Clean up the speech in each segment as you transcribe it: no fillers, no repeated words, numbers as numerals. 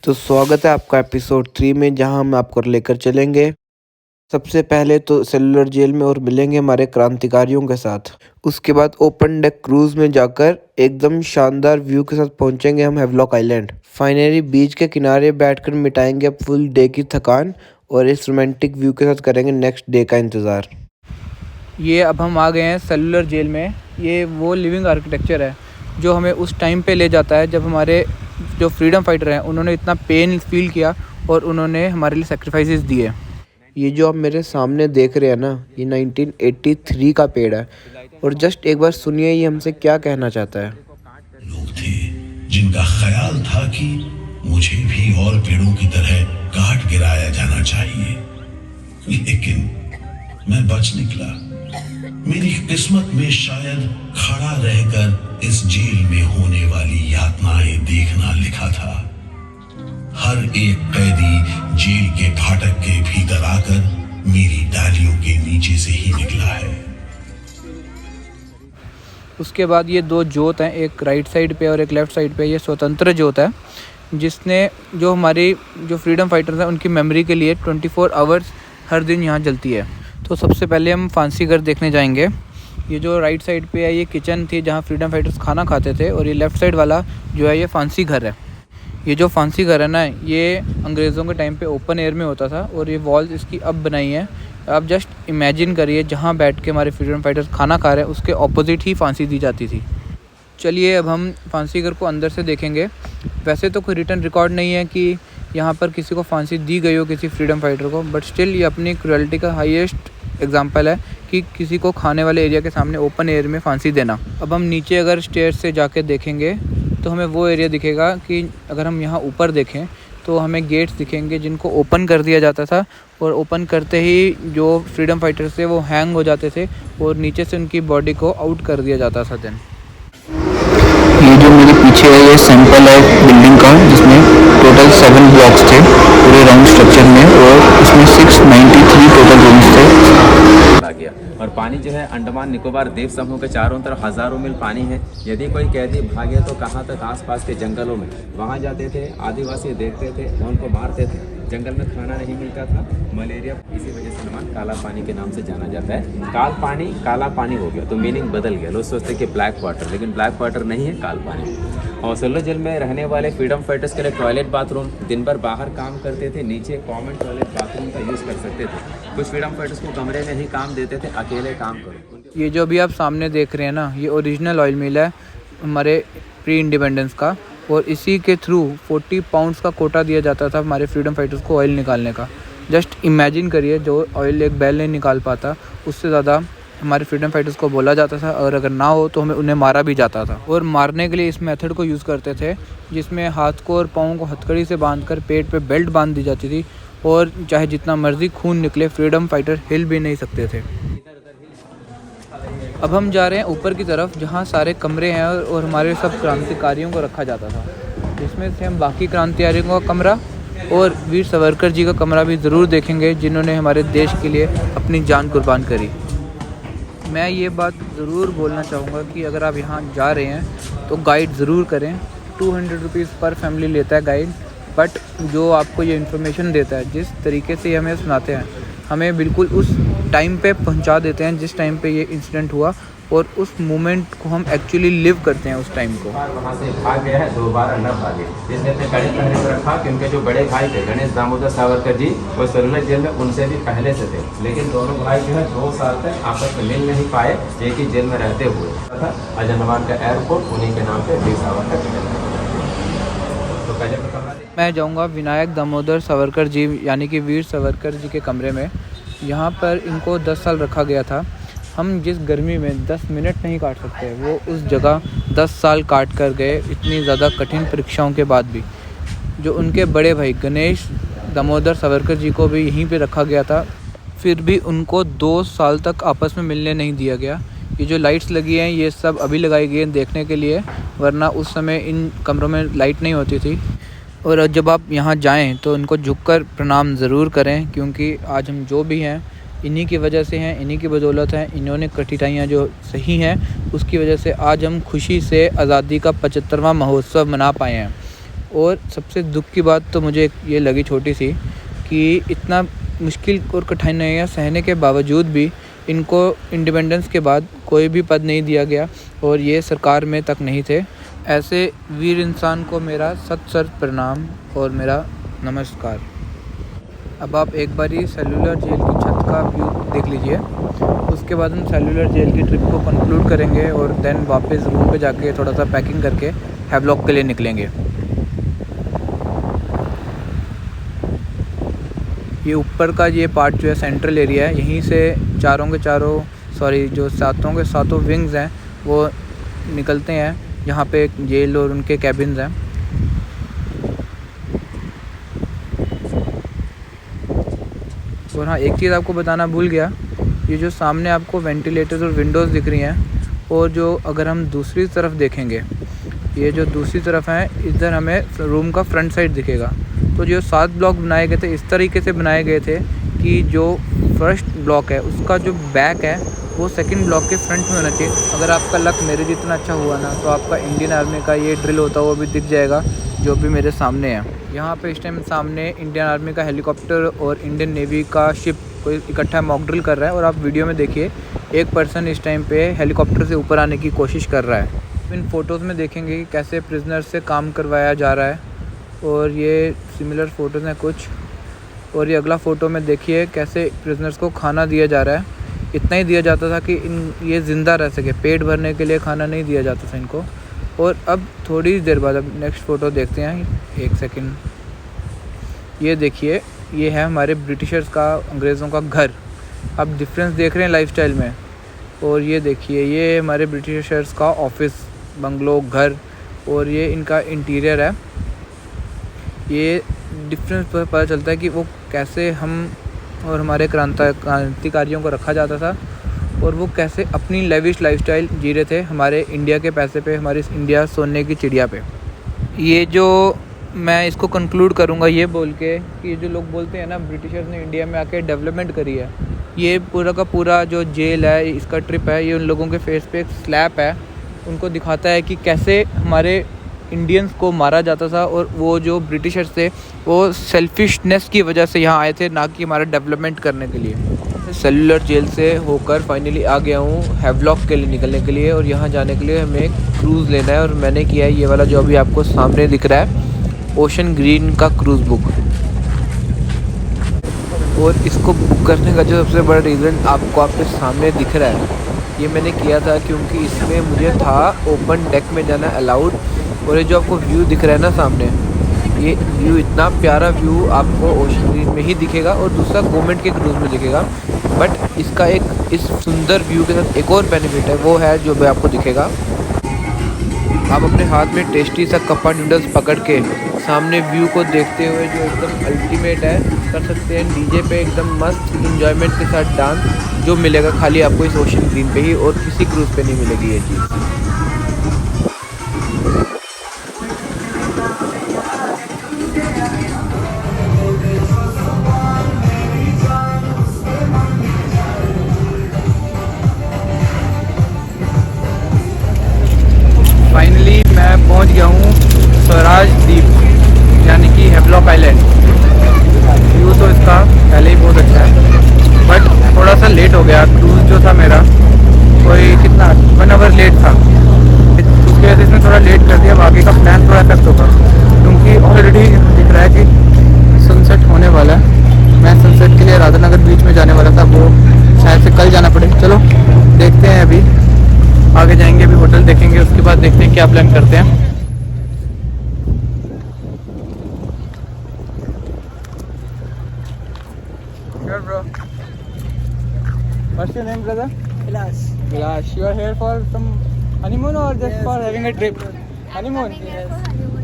तो स्वागत है आपका एपिसोड 3 में, जहां हम आपको लेकर चलेंगे सबसे पहले तो सेलुलर जेल में और मिलेंगे हमारे क्रांतिकारियों के साथ। उसके बाद ओपन डेक क्रूज में जाकर एकदम शानदार व्यू के साथ पहुंचेंगे हम हेवलॉक आइलैंड। फाइनली बीच के किनारे बैठकर मिटाएंगे अब फुल डे की थकान और इस रोमांटिक व्यू के साथ करेंगे नेक्स्ट डे का इंतज़ार। ये अब हम आ गए हैं सेलुलर जेल में। ये वो लिविंग आर्किटेक्चर है जो हमें उस टाइम पे ले जाता है जब हमारे जो फ्रीडम फाइटर हैं उन्होंने इतना पेन फील किया और उन्होंने हमारे लिए सेक्रीफाइसेस दिए। ये जो आप मेरे सामने देख रहे हैं ना, ये 1983 का पेड़ है और जस्ट एक बार सुनिए ये हमसे क्या कहना चाहता है। लोग थे जिनका ख्याल था कि मुझे भी और पेड़ों की तरह काट गिराया जाना चाहिए, लेकिन मैं बच निकला। मेरी किस्मत में शायद खड़ा रहकर इस जेल में होने वाली यातनाएं देखना लिखा था। हर एक कैदी जेल के फाटक के भीतर आकर मेरी डालियों के नीचे से ही निकला है। उसके बाद ये दो जोत हैं, एक राइट साइड पे और एक लेफ़्ट साइड पे। ये स्वतंत्र जोत है जिसने जो हमारी जो फ्रीडम फाइटर्स हैं उनकी मेमोरी के लिए 24 आवर्स हर दिन यहाँ जलती है। तो सबसे पहले हम फांसी घर देखने जाएंगे। ये जो राइट साइड पे है ये किचन थी जहाँ फ्रीडम फाइटर्स खाना खाते थे, और ये लेफ़्ट साइड वाला जो है ये फांसी घर है। ये जो फांसी घर है ना, ये अंग्रेज़ों के टाइम पे ओपन एयर में होता था और ये वॉल्स इसकी अब बनाई है। आप जस्ट इमेजिन करिए, जहाँ बैठ के हमारे फ्रीडम फाइटर्स खाना खा रहे हैं उसके ऑपोजिट ही फांसी दी जाती थी। चलिए अब हम फांसी घर को अंदर से देखेंगे। वैसे तो कोई रिटन रिकॉर्ड नहीं है कि यहाँ पर किसी को फांसी दी गई हो किसी फ्रीडम फाइटर को, बट स्टिल ये अपनी क्रुएल्टी का हाईएस्ट एग्जाम्पल है कि किसी को खाने वाले एरिया के सामने ओपन एयर में फांसी देना। अब हम नीचे अगर स्टेयर से जाके देखेंगे तो हमें वो एरिया दिखेगा कि अगर हम यहाँ ऊपर देखें तो हमें गेट्स दिखेंगे जिनको ओपन कर दिया जाता था, और ओपन करते ही जो फ्रीडम फाइटर्स थे वो हैंग हो जाते थे और नीचे से उनकी बॉडी को आउट कर दिया जाता था। दिन ये जो मेरे पीछे है ये सैंपल है बिल्डिंग का, जिसमें टोटल 7 ब्लॉक्स थे पूरे राउंड स्ट्रक्चर में, और इसमें 693 टोटल रूम्स थे। गया और पानी जो है अंडमान निकोबार द्वीप समूह के चारों तरफ हजारों मील पानी है। यदि कोई कैदी भागे तो कहाँ तक? आसपास के जंगलों में वहाँ जाते थे, आदिवासी देखते थे, उनको मारते थे। जंगल में खाना नहीं मिलता था, मलेरिया, इसी वजह से अंडमान काला पानी के नाम से जाना जाता है। काल पानी काला पानी हो गया तो मीनिंग बदल गया। लोग सोचते कि ब्लैक वाटर, लेकिन ब्लैक वाटर नहीं है, काल पानी। और सेलुलर जेल में रहने वाले फ्रीडम फाइटर्स के लिए टॉयलेट बाथरूम, दिन भर बाहर काम करते थे, नीचे कॉमन टॉयलेट बाथरूम का यूज़ कर सकते थे। कुछ फ्रीडम फाइटर्स को कमरे में ही काम देते थे, अकेले काम करो। ये जो अभी आप सामने देख रहे हैं ना, ये ओरिजिनल ऑयल मिल है हमारे प्री इंडिपेंडेंस का, और इसी के थ्रू 40 पाउंड्स का कोटा दिया जाता था हमारे फ्रीडम फाइटर्स को ऑयल निकालने का। जस्ट इमेजिन करिए, जो ऑयल एक बैल नहीं निकाल पाता उससे ज़्यादा हमारे फ्रीडम फाइटर्स को बोला जाता था, और अगर ना हो तो हमें उन्हें मारा भी जाता था। और मारने के लिए इस मेथड को यूज़ करते थे जिसमें हाथ को और पाँव को हथकड़ी से बांधकर पेट पे बेल्ट बांध दी जाती थी, और चाहे जितना मर्जी खून निकले फ्रीडम फाइटर हिल भी नहीं सकते थे। अब हम जा रहे हैं ऊपर की तरफ जहाँ सारे कमरे हैं और हमारे सब क्रांतिकारियों को रखा जाता था, जिसमें से हम बाकी क्रांतिकारियों का कमरा और वीर सावरकर जी का कमरा भी ज़रूर देखेंगे, जिन्होंने हमारे देश के लिए अपनी जान कुर्बान करी। मैं ये बात ज़रूर बोलना चाहूँगा कि अगर आप यहाँ जा रहे हैं तो गाइड ज़रूर करें। 200 रुपीज़ पर फैमिली लेता है गाइड, बट जो आपको ये इन्फॉर्मेशन देता है, जिस तरीके से हमें सुनाते हैं, हमें बिल्कुल उस टाइम पे पहुंचा देते हैं जिस टाइम पे ये इंसिडेंट हुआ, और उस मोमेंट को हम एक्चुअली लिव करते हैं उस टाइम को। वहाँ से भाग गया है, दोबारा न भागे, जिसने अपने कड़ी पहले पर रखा कि उनके जो बड़े भाई थे गणेश दामोदर सावरकर जी, वो सेलुलर जेल में उनसे भी पहले से थे, लेकिन दोनों भाई जो है 2 साल तक आपस में मिल नहीं पाए, एक ही जेल में रहते हुए था। अंडमान का एयरपोर्ट उन्हीं के नाम पे वीर सावरकर। तो पहले मैं जाऊंगा विनायक दामोदर सावरकर जी यानी कि वीर सावरकर जी के कमरे में। यहाँ पर इनको 10 साल रखा गया था। हम जिस गर्मी में 10 मिनट नहीं काट सकते, वो उस जगह 10 साल काट कर गए, इतनी ज़्यादा कठिन परीक्षाओं के बाद भी। जो उनके बड़े भाई गणेश दामोदर सावरकर जी को भी यहीं पे रखा गया था, फिर भी उनको 2 साल तक आपस में मिलने नहीं दिया गया। ये जो लाइट्स लगी हैं ये सब अभी लगाई गई हैं देखने के लिए, वरना उस समय इन कमरों में लाइट नहीं होती थी। और जब आप यहाँ जाएं तो इनको झुककर प्रणाम ज़रूर करें, क्योंकि आज हम जो भी हैं इन्हीं की वजह से हैं, इन्हीं की बदौलत हैं। इन्होंने कठिनाइयाँ जो सही हैं उसकी वजह से आज हम खुशी से आज़ादी का 75वां महोत्सव मना पाए हैं। और सबसे दुख की बात तो मुझे ये लगी छोटी सी कि इतना मुश्किल और कठिनाइयाँ सहने के बावजूद भी इनको इंडिपेंडेंस के बाद कोई भी पद नहीं दिया गया और ये सरकार में तक नहीं थे। ऐसे वीर इंसान को मेरा सत प्रणाम और मेरा नमस्कार। अब आप एक बारी सेलुलर जेल की छत का व्यू देख लीजिए, उसके बाद हम सेलुलर जेल की ट्रिप को कंक्लूड करेंगे और देन वापस रूम पे जाके थोड़ा सा पैकिंग करके हैवलॉक के लिए निकलेंगे। ये ऊपर का ये पार्ट जो है सेंट्रल एरिया है, यहीं से सातों के सातों विंग्स हैं वो निकलते हैं, यहाँ पे जेल और उनके कैबिन्स हैं। और हाँ, एक चीज़ आपको बताना भूल गया, ये जो सामने आपको वेंटिलेटर्स और विंडोज़ दिख रही हैं, और जो अगर हम दूसरी तरफ देखेंगे, ये जो दूसरी तरफ है, इधर हमें रूम का फ्रंट साइड दिखेगा। तो जो 7 ब्लॉक बनाए गए थे इस तरीके से बनाए गए थे कि जो फर्स्ट ब्लॉक है उसका जो बैक है वो सेकंड ब्लॉक के फ्रंट में होना चाहिए। अगर आपका लक मेरे जितना अच्छा हुआ ना, तो आपका इंडियन आर्मी का ये ड्रिल होता हुआ भी दिख जाएगा जो भी मेरे सामने है। यहाँ पे इस टाइम सामने इंडियन आर्मी का हेलीकॉप्टर और इंडियन नेवी का शिप कोई इकट्ठा मॉक ड्रिल कर रहा है, और आप वीडियो में देखिए एक पर्सन इस टाइम पे हेलीकॉप्टर से ऊपर आने की कोशिश कर रहा है। इन फ़ोटोज़ में देखेंगे कि कैसे प्रिजनर से काम करवाया जा रहा है, और ये सिमिलर फ़ोटोज़ हैं कुछ। और ये अगला फ़ोटो में देखिए कैसे प्रिजनर्स को खाना दिया जा रहा है। इतना ही दिया जाता था कि ये ज़िंदा रह सके, पेट भरने के लिए खाना नहीं दिया जाता था इनको। और अब थोड़ी देर बाद अब नेक्स्ट फ़ोटो देखते हैं, एक सेकंड। ये देखिए, ये है हमारे ब्रिटिशर्स का, अंग्रेज़ों का घर। आप डिफरेंस देख रहे हैं लाइफस्टाइल में। और ये देखिए, ये हमारे ब्रिटिशर्स का ऑफिस, बंगलो, घर, और ये इनका इंटीरियर है। ये डिफरेंस पता चलता है कि वो कैसे हम और हमारे क्रांतिकारियों को रखा जाता था, और वो कैसे अपनी लेविश लाइफस्टाइल जी रहे थे हमारे इंडिया के पैसे पे, हमारी इंडिया सोने की चिड़िया पे। ये जो मैं इसको कंक्लूड करूँगा ये बोल के कि जो लोग बोलते हैं ना ब्रिटिशर्स ने इंडिया में आके डेवलपमेंट करी है, ये पूरा का पूरा जो जेल है, इसका ट्रिप है, ये उन लोगों के फेस पे एक स्लैप है। उनको दिखाता है कि कैसे हमारे इंडियंस को मारा जाता था, और वो जो ब्रिटिशर्स थे वो सेल्फिशनेस की वजह से यहाँ आए थे, ना कि हमारा डेवलपमेंट करने के लिए। सेलुलर जेल से होकर फाइनली आ गया हूँ हैवलॉक के लिए निकलने के लिए, और यहाँ जाने के लिए हमें क्रूज़ लेना है। और मैंने किया है ये वाला जो अभी आपको सामने दिख रहा है, ओशन ग्रीन का क्रूज़ बुक। और इसको बुक करने का जो सबसे बड़ा रीज़न आपको आपके सामने दिख रहा है, ये मैंने किया था क्योंकि इसमें मुझे था ओपन डेक में जाना अलाउड। और ये जो आपको व्यू दिख रहा है ना सामने, ये व्यू, इतना प्यारा व्यू आपको ओशन ग्रीन में ही दिखेगा और दूसरा गवर्नमेंट के क्रूज़ में दिखेगा। बट इसका एक इस सुंदर व्यू के साथ एक और बेनिफिट है, वो है जो भी आपको दिखेगा। आप अपने हाथ में टेस्टी सा कप्पा नूडल्स पकड़ के सामने व्यू को देखते हुए जो एकदम अल्टीमेट है कर सकते हैं, डीजे पे एकदम मस्त इंजॉयमेंट के साथ डांस, जो मिलेगा खाली आपको इस ओशन ग्रीन पे ही, और किसी क्रूज़ पे नहीं मिलेगी ये चीज़। फाइनली मैं पहुंच गया हूँ स्वराज द्वीप, यानी कि हैवलॉक आइलैंड। व्यू तो इसका पहले ही बहुत अच्छा है, बट थोड़ा सा लेट हो गया। क्रूज़ जो था मेरा कोई कितना 1 आवर लेट था, उसकी वजह से इसने थोड़ा लेट कर दिया। आगे का प्लान थोड़ा इफेक्ट होगा क्योंकि ऑलरेडी दिख रहा है कि सनसेट होने वाला है। मैं सनसेट के लिए राधानगर बीच में जाने वाला था, वो शायद से कल जाना पड़े। चलो देखते हैं, अभी आगे जाएंगे, अभी होटल देखेंगे, उसके बाद देखते हैं क्या प्लान करते हैं। Sure, bro. What's your name, brother? Vilas. Vilas. You are here for some honeymoon or just for having a trip? Honeymoon? Yes.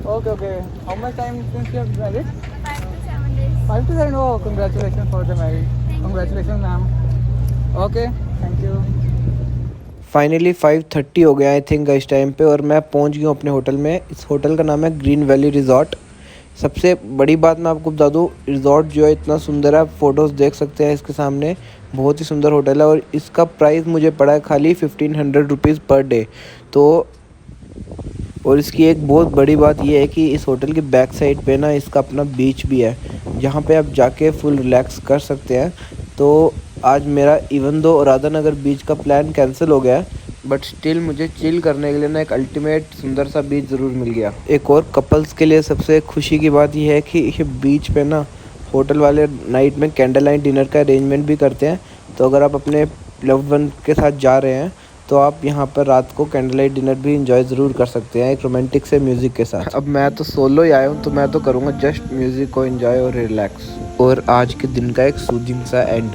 Okay, okay. How much time since you have married? 5 to 7 days. 5 to 7. Oh, congratulations for the marriage. Congratulations, ma'am. Okay, thank you. Finally 5:30 हो गया I think इस time पे, और मैं पहुंच गया हूँ अपने होटल में। इस होटल का नाम है ग्रीन वैली रिज़ॉर्ट। सबसे बड़ी बात मैं आपको बता दूँ, रिज़ॉर्ट जो है इतना सुंदर है, आप फ़ोटोज़ देख सकते हैं इसके सामने। बहुत ही सुंदर होटल है, और इसका प्राइस मुझे पड़ा है खाली 1500 रुपीज़ पर डे। तो और इसकी एक बहुत बड़ी बात यह है कि इस होटल की बैक साइड पे ना इसका अपना बीच भी है, जहाँ पे आप जाके फुल रिलैक्स कर सकते हैं। तो आज मेरा इवन दो राधानगर बीच का प्लान कैंसिल हो गया है, बट स्टिल मुझे चिल करने के लिए ना एक अल्टीमेट सुंदर सा बीच ज़रूर मिल गया। एक और कपल्स के लिए सबसे खुशी की बात यह है कि ये बीच पे ना होटल वाले नाइट में कैंडल लाइट डिनर का अरेंजमेंट भी करते हैं। तो अगर आप अपने लव्ड वन के साथ जा रहे हैं तो आप यहाँ पर रात को कैंडल लाइट डिनर भी इंजॉय ज़रूर कर सकते हैं एक रोमांटिक से म्यूज़िक के साथ। अब मैं तो सोलो ही आया हूँ, तो मैं तो करूँगा जस्ट म्यूज़िक को एंजॉय और रिलैक्स, और आज के दिन का एक सूदिंग सा एंड।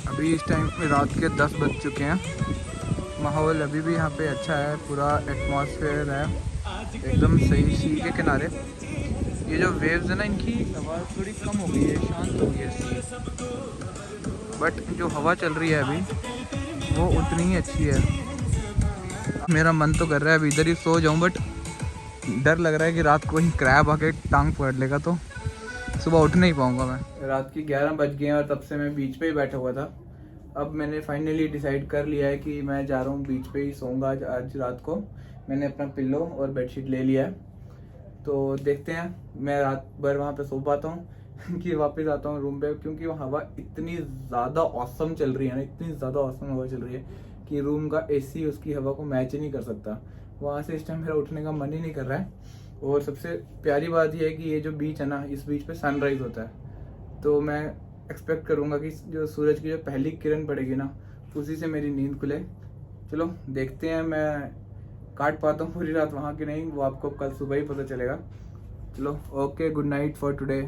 अभी इस टाइम में रात के 10 बज चुके हैं। माहौल अभी भी यहाँ पे अच्छा है, पूरा एटमॉस्फेयर है एकदम सही सी के किनारे। ये जो वेव्स है ना, इनकी आवाज़ थोड़ी कम हो गई है, शांत हो गई है, बट जो हवा चल रही है अभी वो उतनी ही अच्छी है। मेरा मन तो कर रहा है अभी इधर ही सो जाऊं, बट डर लग रहा है कि रात को ही क्रैब आके टांग पकड़ लेगा तो सुबह उठ नहीं पाऊंगा मैं। रात की 11 बज गए हैं और तब से मैं बीच पे ही बैठा हुआ था। अब मैंने फाइनली डिसाइड कर लिया है कि मैं जा रहा हूँ बीच पे ही सोऊंगा आज रात को। मैंने अपना पिल्लो और बेडशीट ले लिया है, तो देखते हैं मैं रात भर वहाँ पे सो पाता हूँ कि वापस आता हूँ रूम पे, क्योंकि वो हवा इतनी ज़्यादा औसम चल रही है ना, इतनी ज़्यादा औसम हवा चल रही है कि रूम का एसी उसकी हवा को मैच ही नहीं कर सकता। वहाँ से इस टाइम मेरा उठने का मन ही नहीं कर रहा है। और सबसे प्यारी बात यह है कि ये जो बीच है ना, इस बीच पे सनराइज़ होता है, तो मैं एक्सपेक्ट करूँगा कि जो सूरज की जो पहली किरण पड़ेगी ना, उसी से मेरी नींद खुले। चलो देखते हैं मैं काट पाता हूँ पूरी रात वहाँ की नहीं, वो आपको कल सुबह ही पता चलेगा। चलो okay, good night for today.